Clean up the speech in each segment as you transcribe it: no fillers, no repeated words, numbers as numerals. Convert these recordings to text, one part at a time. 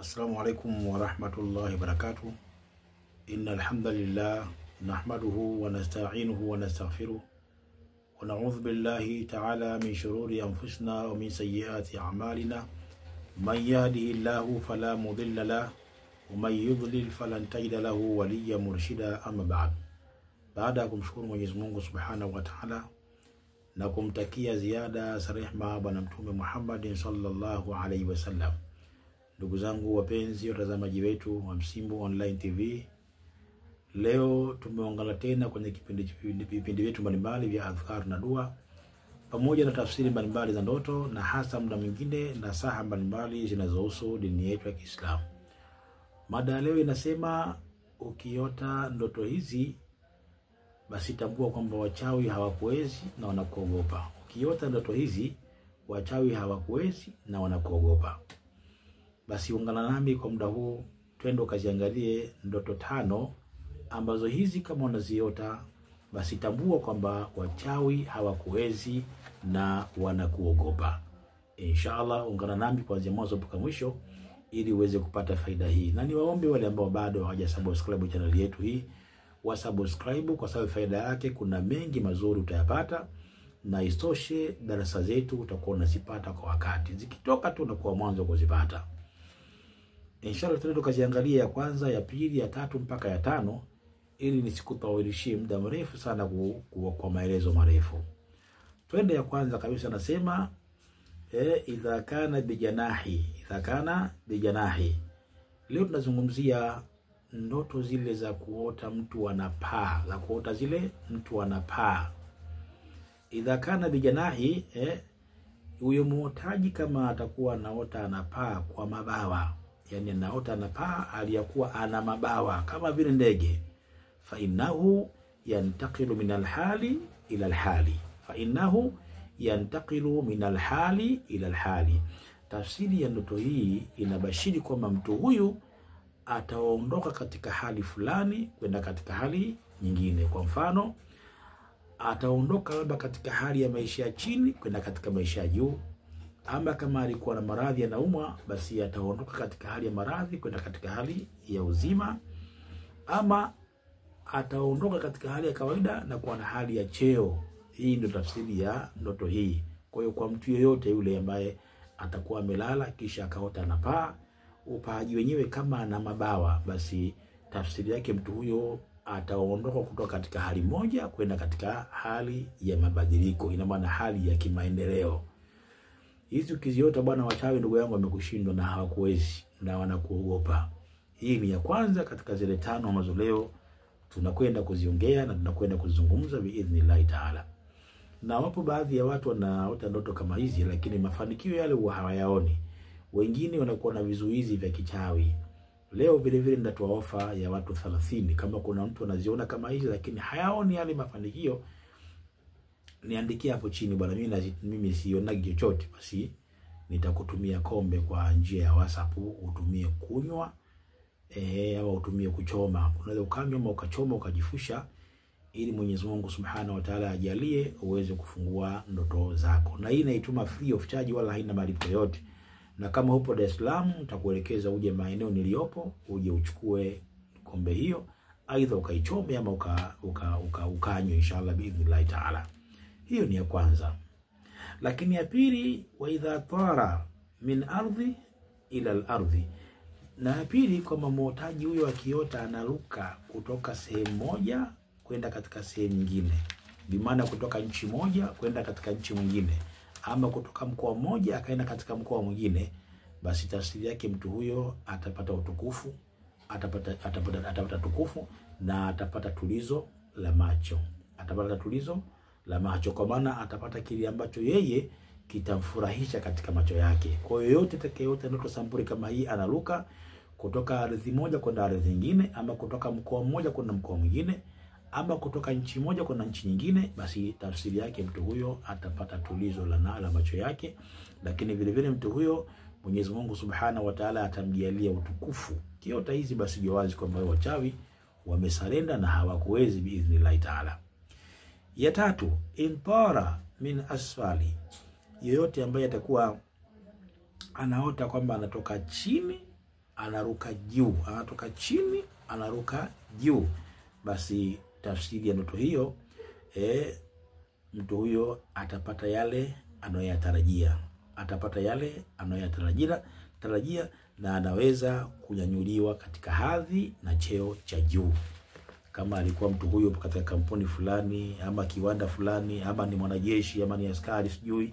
Assalamu alaikum wa rahmatullahi wa barakatuh. Inna alhamdulillah nahmaduhu wa nasta'inuhu wa nastaghfiruh wa na'udhu billahi ta'ala min shururi anfusina wa min sayyiati a'malina. Man yahdihillahu fala mudilla lahu wa man yudlil falan tajida lahu waliyyan murshida. Amma ba'd. Baada ya kumshukuru Mwenyezi Mungu Subhanahu wa Ta'ala na kumtakia ziada rehema bwana Mtume Muhammad sallallahu alaihi wasallam, ndugu zangu wapenzi watazamaji wetu wa Msimbo Online TV, leo tumeungana tena kwenye vipindi vyetu mbalimbali vya adhkar na dua pamoja na tafsiri mbalimbali za ndoto, na hasa muda mwingine na saha mbalimbali zinazohusu dini yetu ya Kiislamu. Mada leo inasema, ukiota ndoto hizi basi tambua kwamba wachawi hawakuwezi na wanakuogopa. Ukiota ndoto hizi, wachawi hawakuwezi na wanakuogopa. Basi ungana nami kwa muda huu, twende kaziangalie ndoto 5 ambazo hizi kama unaziota basi tambua kwamba wachawi hawakuwezi na wanakuogopa. Inshallah ungana nami kuanzia mwanzo mpaka mwisho ili uweze kupata faida hii. Na niwaombe wale ambao bado hawajasubscribe channel yetu hii wasubscribe, kwa sababu faida yake kuna mengi mazuri utayapata, na isitoshe darasa zetu utakuwa unazipata kwa wakati, zikitoka tu unakuwa mwanzo kuzipata. Inshallah tunaenda tukaziangalia ya kwanza, ya pili, ya tatu mpaka ya 5 ili nisikutawilishie muda mrefu sana kwa maelezo marefu. Twende ya kwanza kabisa, nasema idha kana bijanahi. Leo tunazungumzia ndoto zile za kuota mtu anapaa, za kuota zile mtu anapaa. Idha kana bijanahi, huyo muotaji kama atakuwa anaota anapaa kwa mabawa, yani anaota anapaa aliyakuwa ana mabawa kama vile ndege, fa innahu yantaqilu min alhali ila alhali. Fa innahu yantaqilu min alhali ila alhali. Tafsiri ya ndoto hii inabashiri kwamba mtu huyu ataondoka katika hali fulani kwenda katika hali nyingine. Kwa mfano, ataondoka labda katika hali ya maisha ya chini kwenda katika maisha ya juu, ama kama alikuwa na maradhi anaumwa, basi ataondoka katika hali ya maradhi kwenda katika hali ya uzima, ama ataondoka katika hali ya kawaida na kuwa na hali ya cheo. Hii ndio tafsiri ya ndoto hii. Kwa hiyo kwa mtu yeyote yule ambaye atakuwa amelala kisha akaota anapaa, upaaji wenyewe kama ana mabawa, basi tafsiri yake mtu huyo ataondoka kutoka katika hali moja kwenda katika hali ya mabadiliko, ina maana hali ya kimaendeleo. Hizi ukiziota bwana, wachawi ndugu yangu wamekushindwa na hawakuwezi na wanakuogopa. Hii ni ya kwanza katika zile 5 ambazo leo tunakwenda kuziongea na tunakwenda kuzungumza biidhnillah taala. Na wapo baadhi ya watu wanaota ndoto kama hizi lakini mafanikio yale huwa hawayaoni. Wengine wanakuwa na vizuizi vya kichawi. Leo vile vile nitatoa ofa ya watu 30. Kama kuna mtu anaziona kama hizi lakini hayaoni yale mafanikio, niandikia hapo chini bwana, mimi sionagi chochote, basi nitakutumia kombe kwa njia ya WhatsApp, utumie kunywa au utumie kuchoma. Unaweza ukanywa ama ukachoma ukajifusha, ili Mwenyezi Mungu Subhanahu wa Ta'ala ajalie uweze kufungua ndoto zako. Na hii naituma free of charge, wala haina malipo yote. Na kama upo Dar es Salaam, nitakuelekeza uje maeneo niliyopo, uje uchukue kombe hiyo, aidha ukaichome ama ukanywe inshallah biidhnillah taala. Hiyo ni ya kwanza. Lakini ya pili, wa idha tara min ardhi ila al-ardhi. Na ya pili, kwamba muotaji huyo akiota analuka kutoka sehemu moja kwenda katika sehemu nyingine, bi maana kutoka nchi moja kwenda katika nchi nyingine, ama kutoka mkoa mmoja akaenda katika mkoa mwingine, basi tafsiri yake mtu huyo atapata utukufu, atapata tukufu, na atapata tulizo la macho. Atapata tulizo la macho, kwa maana atapata kile ambacho yeye kitamfurahisha katika macho yake. Kwa hiyo yote atakayeota ndoto sampuli kama hii, analuka kutoka ardhi moja kwenda ardhi nyingine, ama kutoka mkoa mmoja kwenda mkoa mwingine, ama kutoka nchi moja kwenda nchi nyingine, basi tafsiri yake mtu huyo atapata tulizo la macho yake. Lakini vile vile mtu huyo Mwenyezi Mungu Subhanahu wa Ta'ala atamjalia utukufu. Kiota hizi basi jawazi kwamba wachawi wamesarenda na hawakuwezi biidhnillah taala. Ya 3, intara min asfali. Yeyote ambaye atakuwa anaota kwamba anatoka chini anaruka juu, anatoka chini anaruka juu, basi tafsiri ya ndoto hiyo mtu huyo atapata yale anayoyatarajia, atapata yale anayoyatarajia na anaweza kunyanyuliwa katika hadhi na cheo cha juu. Kama alikuwa mtu huyo katika kampuni fulani ama kiwanda fulani ama ni mwanajeshi ama ni askari sijui,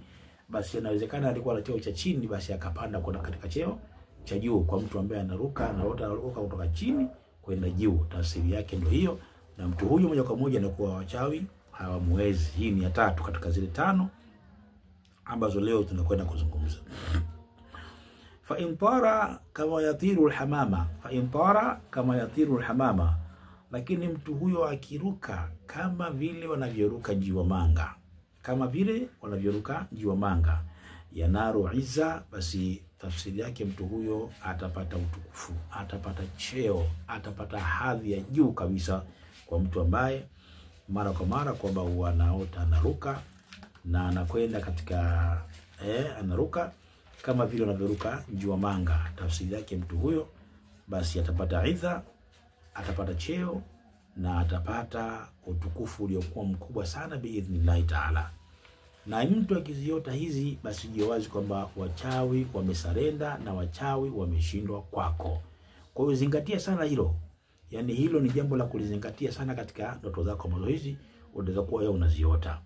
basi inawezekana alikuwa na cheo cha chini, basi akapanda kwenda katika cheo cha juu. Kwa mtu ambaye anaruka kutoka chini kwenda juu, tafsiri yake ndio hiyo, na mtu huyo moja kwa moja anakuwa wachawi hawamwezi. Hii ni ya 3 katika zile 5 ambazo leo tunakwenda kuzungumza. Fa in tara kama yatiru alhamama, fa in tara kama yatiru alhamama, lakini mtu huyo akiruka kama vile wanavyoruka njiwa manga, kama vile wanavyoruka njiwa manga, yanaru izza, basi tafsiri yake mtu huyo atapata utukufu, atapata cheo, atapata hadhi ya juu kabisa. Kwa mtu ambaye mara kwa mara kwamba anaota anaruka na anakwenda katika anaruka kama vile wanavyoruka njiwa manga, tafsiri yake mtu huyo basi atapata idha, atapata cheo na atapata utukufu uliokuwa mkubwa sana biidhnillah taala. Na mtu akiziota hizi, basi jua wazi kwamba wachawi wamesarenda na wachawi wameshindwa kwako. Kwa hiyo zingatia sana hilo. Yani hilo ni jambo la kulizingatia sana katika ndoto zako ambazo hizi unaweza kuwa wewe unaziota.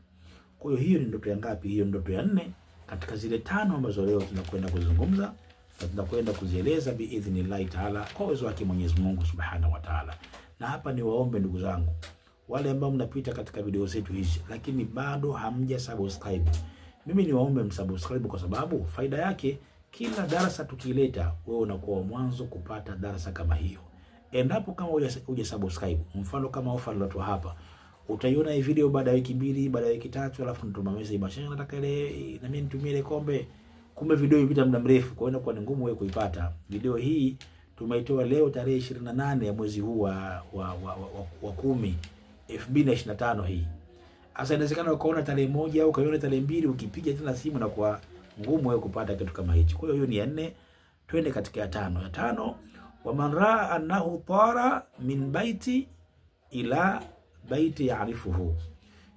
Kwa hiyo ni ndoto ya ngapi? Hiyo ndoto ya 4 katika zile 5 ambazo leo tunakwenda kuzungumza na tunakwenda kuzieleza biidhnillah taala kwa uwezo wake Mwenyezi Mungu Subhanahu wa Ta'ala. Na hapa ni waombe ndugu zangu, wale ambao mnapita katika video zetu hizi lakini bado hamja subscribe, mimi ni waombe msubscribe, kwa sababu faida yake kila darasa tukileta wewe unakuwa mwanzo kupata darasa kama hiyo. Endapo kama huja subscribe, mfano kama ofa nilotoa hapa, utaiona hii video baada ya wiki 2, baada ya wiki 3, alafu nituma message bashanga nataka ile na mimi nitumie ile kombe, kumbe video imepita muda mrefu, kwa hiyo inakuwa ni ngumu wewe kuipata. Video hii tumeitoa leo tarehe 28 ya mwezi huu wa 10 2025 hii. Sasa inawezekana ukaona tarehe 1 au ukaona tarehe 2, ukipiga tena simu na kwa ngumu wewe kupata kitu kama hicho. Kwa hiyo ni ya 4, twende katika ya 5. Ya 5, wa man raa annahu tara min baiti ila baiti ya'rifuhu,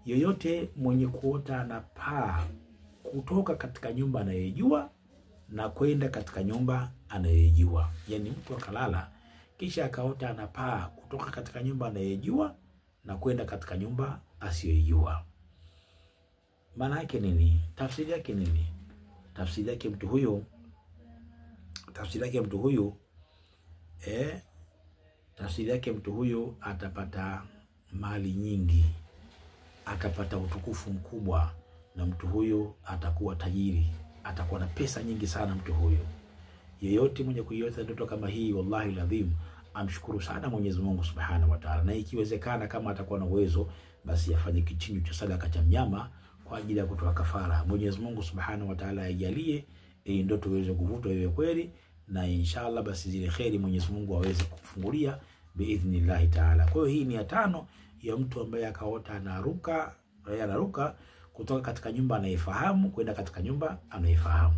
yoyote mwenye kuota anapaa kutoka katika nyumba anayojua na kwenda katika nyumba anayojua. Yani mtu akalala kisha akaota anapaa kutoka katika nyumba anayojua na kwenda katika nyumba asiyojua, maana yake nini? Tafsiri yake nini? Tafsiri yake mtu huyo tafsiri yake mtu huyo atapata mali nyingi, atapata utukufu mkubwa, na mtu huyo atakuwa tajiri, atakuwa na pesa nyingi sana mtu huyo. Yeyote mwenye kuiota ndoto kama hii, wallahi ladhim, amshukuru sana Mwenyezi Mungu Subhanahu wa Ta'ala, na ikiwezekana kama atakuwa na uwezo, basi afanye kichinjo cha sadaka cha mnyama kwa ajili ya kutoa kafara. Mwenyezi Mungu Subhanahu wa Ta'ala ajalie hii ndoto iweze kuvutwa iwe kweli, na inshallah basi zile khairi Mwenyezi Mungu aweze kufungulia biidhnillah taala. Kwa hiyo hii ni ya 5 ya mtu ambaye akaota anaruka kutoka katika nyumba anayefahamu kwenda katika nyumba anayefahamu.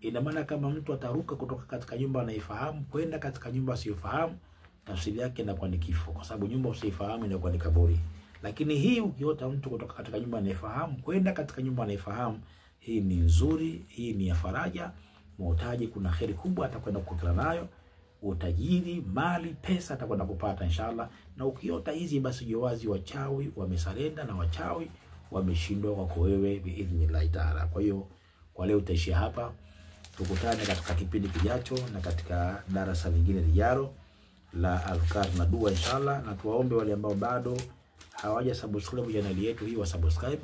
Ina maana kama mtu ataruka kutoka katika nyumba anayefahamu kwenda katika nyumba asiyofahamu, tafsiri yake inakuwa ni kifo, kwa sababu nyumba usiyofahamu inakuwa ni kaburi. Lakini hii ukiota mtu kutoka katika nyumba anayefahamu kwenda katika nyumba anayefahamu, hii ni nzuri, hii ni ya faraja. Muotaji kuna khairi kubwa atakwenda kukutana nayo, utajiri, mali, pesa atakwenda kupata inshallah. Na ukiota hizi, basi jawazi wachawi wamesarenda na wachawi wameshindwa kwako wewe biidhnillah taala. Kwa hiyo kwa leo utaishia hapa, tukutane katika kipindi kijacho na katika darasa lingine lijalo la adhkar na dua inshallah. Na tuwaombe wale ambao bado hawaja subscribe channel yetu hii wa subscribe,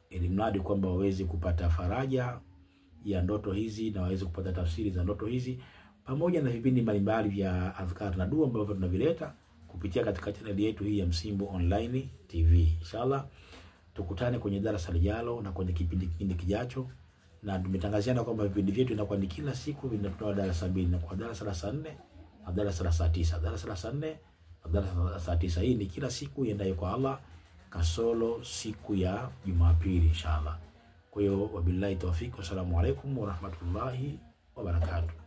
ili mradi kwamba waweze kupata faraja ya ndoto hizi na waweze kupata tafsiri za ndoto hizi pamoja na vipindi mbalimbali vya adhkar na dua ambavyo tunavileta kupitia katika channel yetu hii ya Msimbo Online TV. Inshallah tukutane kwenye darasa lijalo na kwenye kipindi kijacho, na tumetangaziana kwamba vipindi vyetu inakuwa ni kila siku vinatoa darasa 2, na kwa darasa la 4 na darasa la 9. Darasa la 4 na darasa la 9 hii ni kila siku iendayo kwa Allah kasolo siku ya Jumapili inshallah. Kwa hiyo wabillahi tawfik, wassalamu alaikum wa rahmatullahi wa barakatuh.